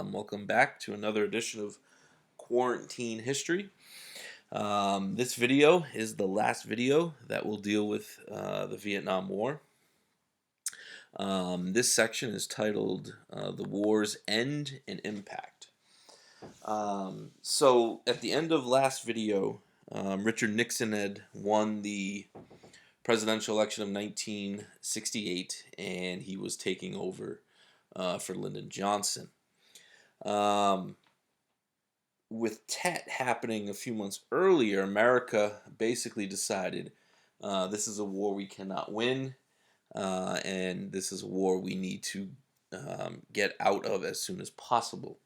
Welcome back to another edition of Quarantine History. This video is the last video that will deal with the Vietnam War. This section is titled The War's End and Impact. So at the end of last video, Richard Nixon had won the presidential election of 1968, and he was taking over for Lyndon Johnson. With Tet happening a few months earlier, America basically decided this is a war we cannot win, and this is a war we need to get out of as soon as possible.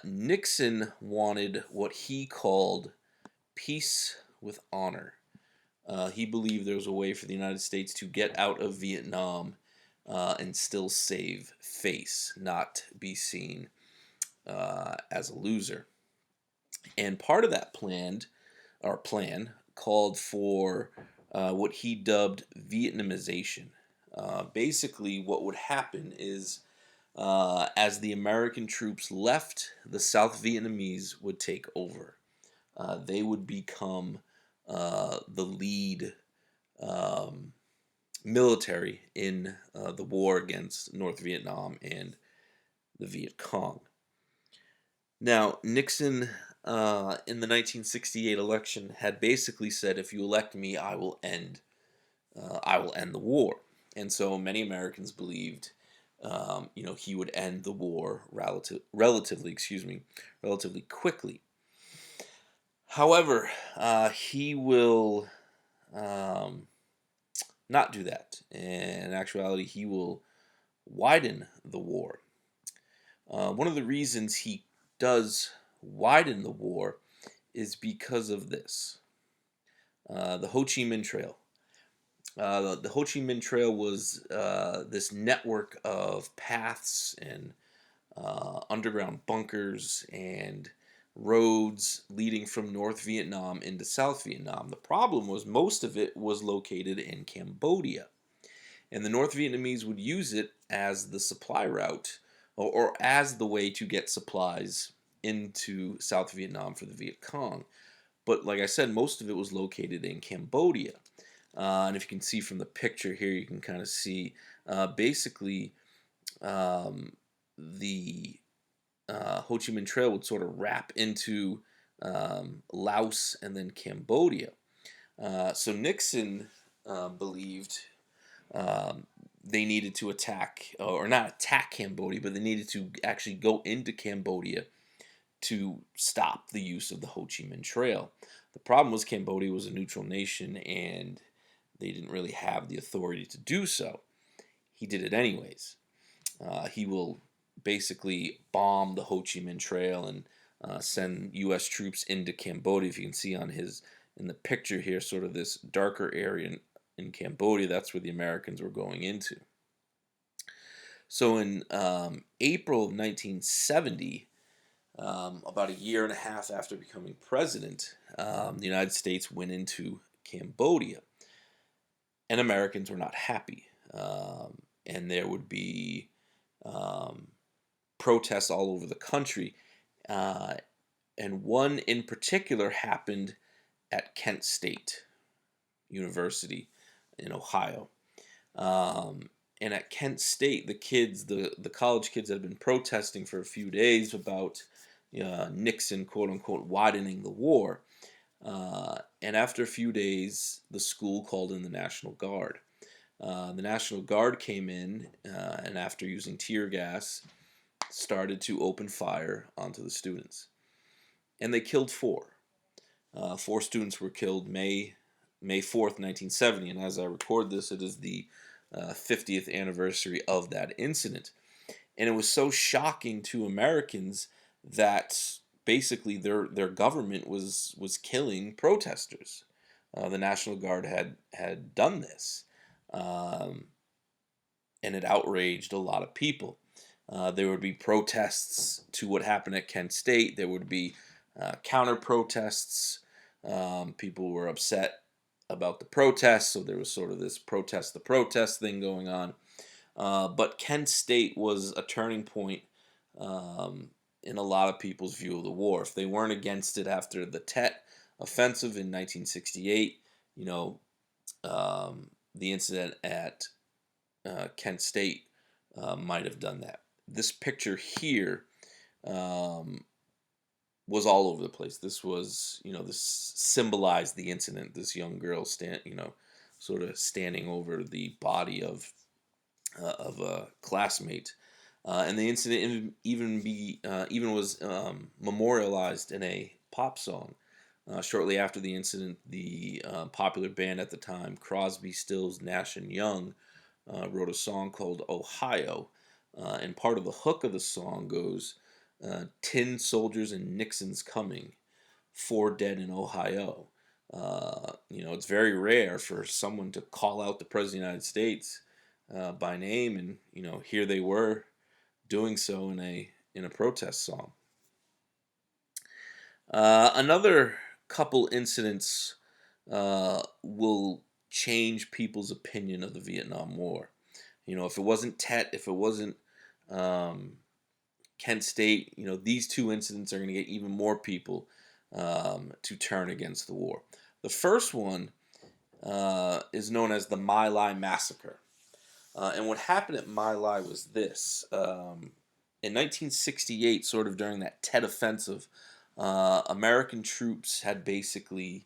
Nixon wanted what he called peace with honor. He believed there was a way for the United States to get out of Vietnam and still save face, not be seen as a loser. And part of that plan called for what he dubbed Vietnamization. Basically, what would happen is as the American troops left, the South Vietnamese would take over. They would become the lead military in the war against North Vietnam and the Viet Cong. Now, Nixon, in the 1968 election, had basically said, "If you elect me, I will end the war." And so many Americans believed, he would end the war relatively quickly. However, he will not do that. In actuality, he will widen the war. One of the reasons he does widen the war is because of this. The Ho Chi Minh Trail. The Ho Chi Minh Trail was this network of paths and underground bunkers and roads leading from North Vietnam into South Vietnam. The problem was most of it was located in Cambodia, and the North Vietnamese would use it as the supply route or as the way to get supplies into South Vietnam for the Viet Cong. But like I said, most of it was located in Cambodia. And if you can see from the picture here, you can kind of see basically the Ho Chi Minh Trail would sort of wrap into Laos and then Cambodia. So Nixon believed they needed to attack, or not attack Cambodia, but they needed to actually go into Cambodia to stop the use of the Ho Chi Minh Trail. The problem was Cambodia was a neutral nation, and they didn't really have the authority to do so. He did it anyways. He will basically bomb the Ho Chi Minh Trail and send U.S. troops into Cambodia. If you can see in the picture here, sort of this darker area in Cambodia, that's where the Americans were going into. So in April of 1970, about a year and a half after becoming president, the United States went into Cambodia, and Americans were not happy. And there would be protests all over the country, and one in particular happened at Kent State University in Ohio. And at Kent State, the college kids had been protesting for a few days about Nixon, quote unquote, widening the war. And after a few days, the school called in the National Guard. The National Guard came in and after using tear gas, started to open fire onto the students. And they killed four. Four students were killed May 4th, 1970. And as I record this, it is the 50th anniversary of that incident. And it was so shocking to Americans that basically their government was killing protesters. The National Guard had done this. And it outraged a lot of people. There would be protests to what happened at Kent State. There would be counter protests. People were upset about the protests, so there was sort of this protest the protest thing going on. But Kent State was a turning point in a lot of people's view of the war. If they weren't against it after the Tet Offensive in 1968, you know, the incident at Kent State might have done that. This picture here um, was all over the place. This was, this symbolized the incident. This young girl sort of standing over the body of a classmate, and the incident even was memorialized in a pop song. Shortly after the incident, the popular band at the time, Crosby, Stills, Nash and Young, wrote a song called "Ohio," and part of the hook of the song goes, "Tin soldiers and Nixon's coming, 4 dead in Ohio." It's very rare for someone to call out the president of the United States by name, and here they were doing so in a protest song. Another couple incidents will change people's opinion of the Vietnam War. If it wasn't Tet, if it wasn't Kent State, these two incidents are going to get even more people to turn against the war. The first one is known as the My Lai Massacre. And what happened at My Lai was this. In 1968, sort of during that Tet Offensive, American troops had basically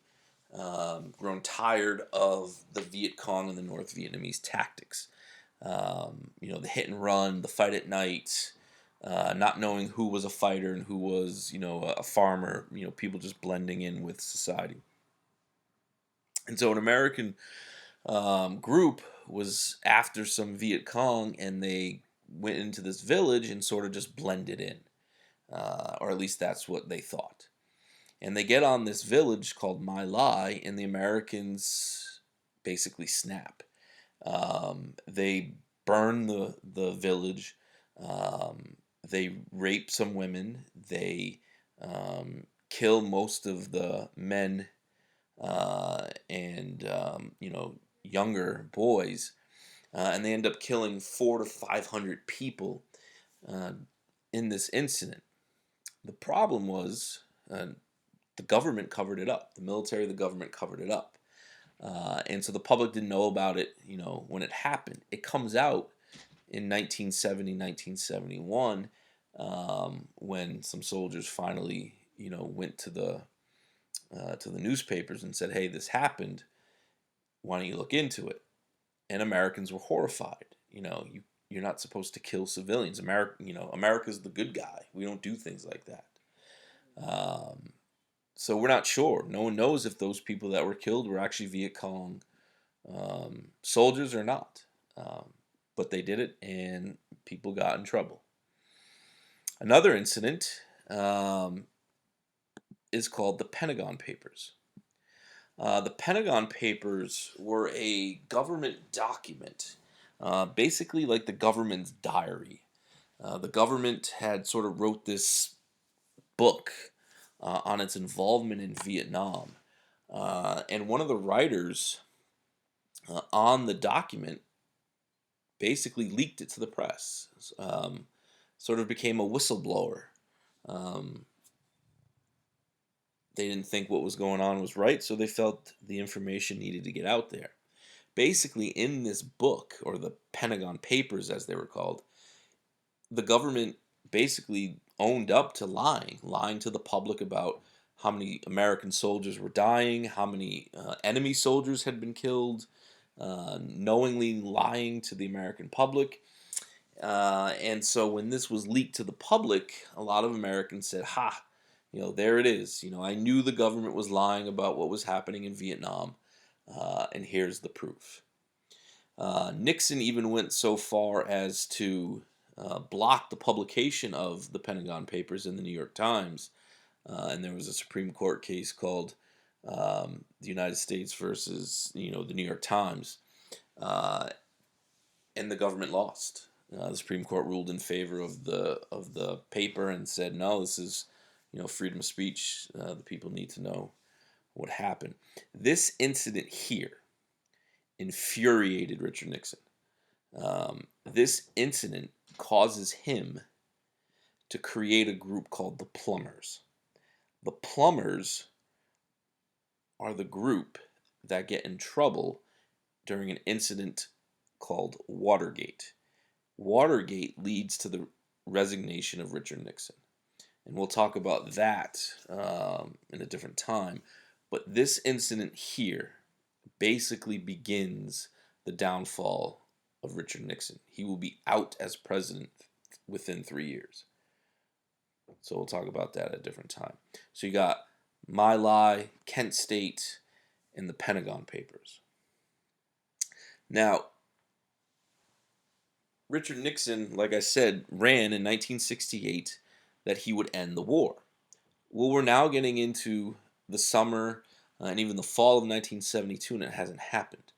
grown tired of the Viet Cong and the North Vietnamese tactics. The hit and run, the fight at night, not knowing who was a fighter and who was, a farmer, people just blending in with society. And so an American group was after some Viet Cong, and they went into this village and sort of just blended in, or at least that's what they thought. And they get on this village called My Lai, and the Americans basically snap. They burn the village. They rape some women. They kill most of the men and younger boys, and they end up killing 400 to 500 people in this incident. The problem was the government covered it up. The military, the government covered it up, and so the public didn't know about it. When it happened, it comes out in 1970, 1971, when some soldiers finally, went to the newspapers and said, "Hey, this happened. Why don't you look into it?" And Americans were horrified. You're not supposed to kill civilians. America's the good guy. We don't do things like that. So we're not sure. No one knows if those people that were killed were actually Viet Cong soldiers or not. But they did it, and people got in trouble. Another incident is called the Pentagon Papers. The Pentagon Papers were a government document, basically like the government's diary. The government had sort of wrote this book on its involvement in Vietnam. And one of the writers on the document basically leaked it to the press, sort of became a whistleblower. They didn't think what was going on was right, so they felt the information needed to get out there. Basically, in this book, or the Pentagon Papers as they were called, the government basically owned up to lying to the public about how many American soldiers were dying, how many enemy soldiers had been killed, knowingly lying to the American public. And so when this was leaked to the public, a lot of Americans said, "Ha, there it is. I knew the government was lying about what was happening in Vietnam, and here's the proof." Nixon even went so far as to block the publication of the Pentagon Papers in the New York Times, and there was a Supreme Court case called the United States versus the New York Times, and the government lost. The Supreme Court ruled in favor of the paper and said, no, this is freedom of speech. The people need to know what happened. This incident here infuriated Richard Nixon. This incident causes him to create a group called the Plumbers. The Plumbers are the group that get in trouble during an incident called Watergate. Watergate leads to the resignation of Richard Nixon. And we'll talk about that in a different time. But this incident here basically begins the downfall of Richard Nixon. He will be out as president within 3 years. So we'll talk about that at a different time. So you got My Lai, Kent State, and the Pentagon Papers. Now, Richard Nixon, like I said, ran in 1968 that he would end the war. Well, we're now getting into the summer and even the fall of 1972, and it hasn't happened.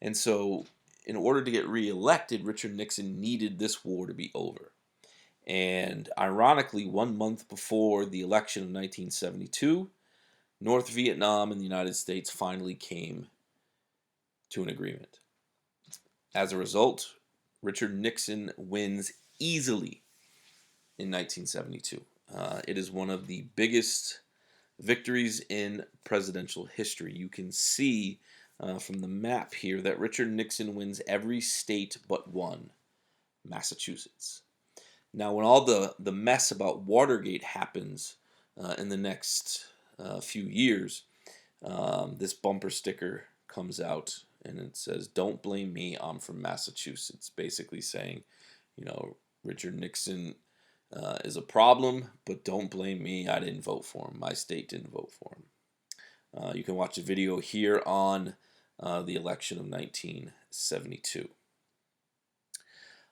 And so, in order to get reelected, Richard Nixon needed this war to be over. And ironically, 1 month before the election of 1972, North Vietnam and the United States finally came to an agreement. As a result, Richard Nixon wins easily in 1972. It is one of the biggest victories in presidential history. You can see from the map here that Richard Nixon wins every state but one, Massachusetts. Now, when all the mess about Watergate happens in the next few years, this bumper sticker comes out and it says, "Don't blame me, I'm from Massachusetts," basically saying, Richard Nixon is a problem, but don't blame me, I didn't vote for him. My state didn't vote for him. You can watch a video here on the election of 1972.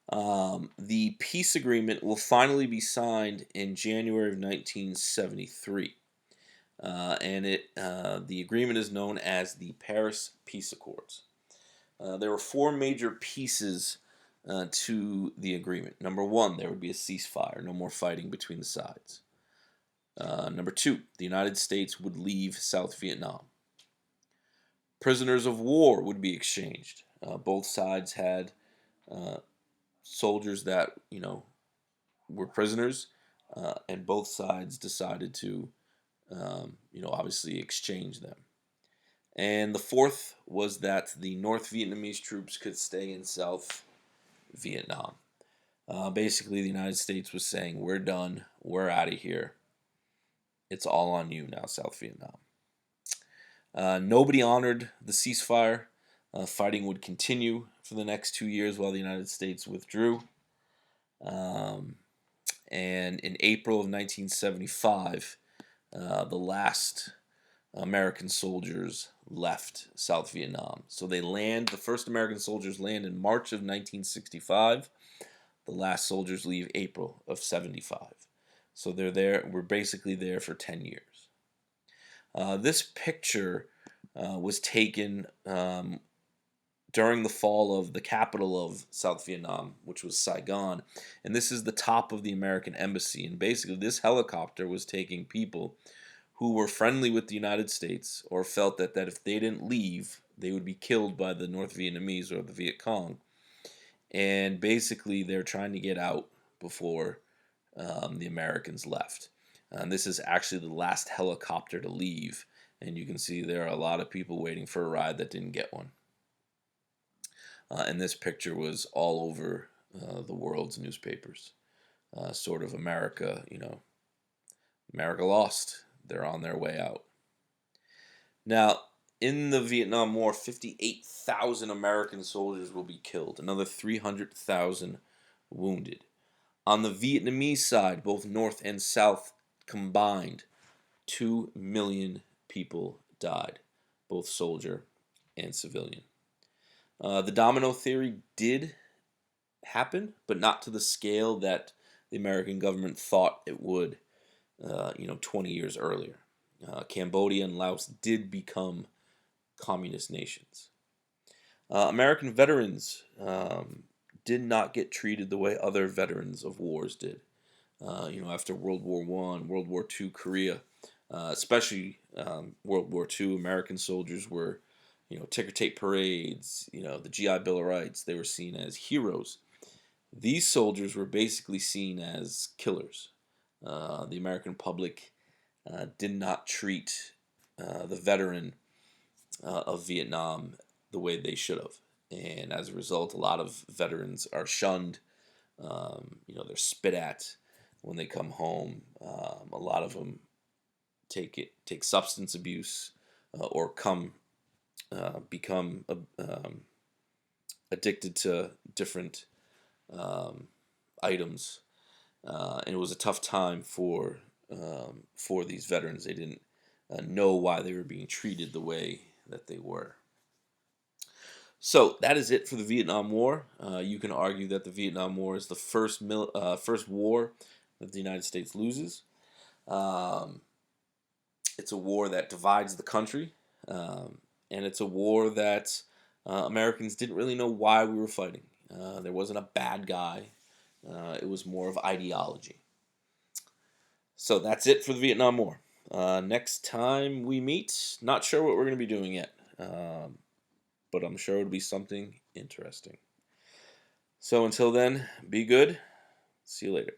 The peace agreement will finally be signed in January of 1973. And the agreement is known as the Paris Peace Accords. There were four major pieces to the agreement. Number one, there would be a ceasefire, no more fighting between the sides. Number two, the United States would leave South Vietnam. Prisoners of war would be exchanged. Both sides had soldiers that were prisoners, and both sides decided to obviously exchange them. And the fourth was that the North Vietnamese troops could stay in South Vietnam. Basically, the United States was saying, we're done, we're out of here. It's all on you now, South Vietnam. Nobody honored the ceasefire. Fighting would continue for the next 2 years while the United States withdrew. And in April of 1975, the last American soldiers left South Vietnam. So the first American soldiers land in March of 1965. The last soldiers leave April of 75. So we're basically there for 10 years. This picture was taken during the fall of the capital of South Vietnam, which was Saigon. And this is the top of the American embassy. And basically this helicopter was taking people who were friendly with the United States or felt that if they didn't leave, they would be killed by the North Vietnamese or the Viet Cong. And basically they're trying to get out before the Americans left. And this is actually the last helicopter to leave. And you can see there are a lot of people waiting for a ride that didn't get one. And this picture was all over the world's newspapers. Sort of America, America lost. They're on their way out. Now, in the Vietnam War, 58,000 American soldiers will be killed. Another 300,000 wounded. On the Vietnamese side, both North and South combined, 2 million people died, both soldier and civilian. The domino theory did happen, but not to the scale that the American government thought it would, 20 years earlier. Cambodia and Laos did become communist nations. American veterans did not get treated the way other veterans of wars did. After World War I, World War II, Korea, especially World War II, American soldiers were, ticker tape parades, the GI Bill of Rights. They were seen as heroes. These soldiers were basically seen as killers. The American public did not treat the veteran of Vietnam the way they should have. And as a result, a lot of veterans are shunned. They're spit at when they come home. A lot of them take substance abuse or become addicted to different items, and it was a tough time for these veterans. They didn't know why they were being treated the way that they were. So that is it for the Vietnam War. You can argue that the Vietnam War is the first war that the United States loses. Um, it's a war that divides the country, and it's a war that Americans didn't really know why we were fighting. There wasn't a bad guy. It was more of ideology. So that's it for the Vietnam War. Next time we meet, not sure what we're going to be doing yet, but I'm sure it'll be something interesting. So until then, be good. See you later.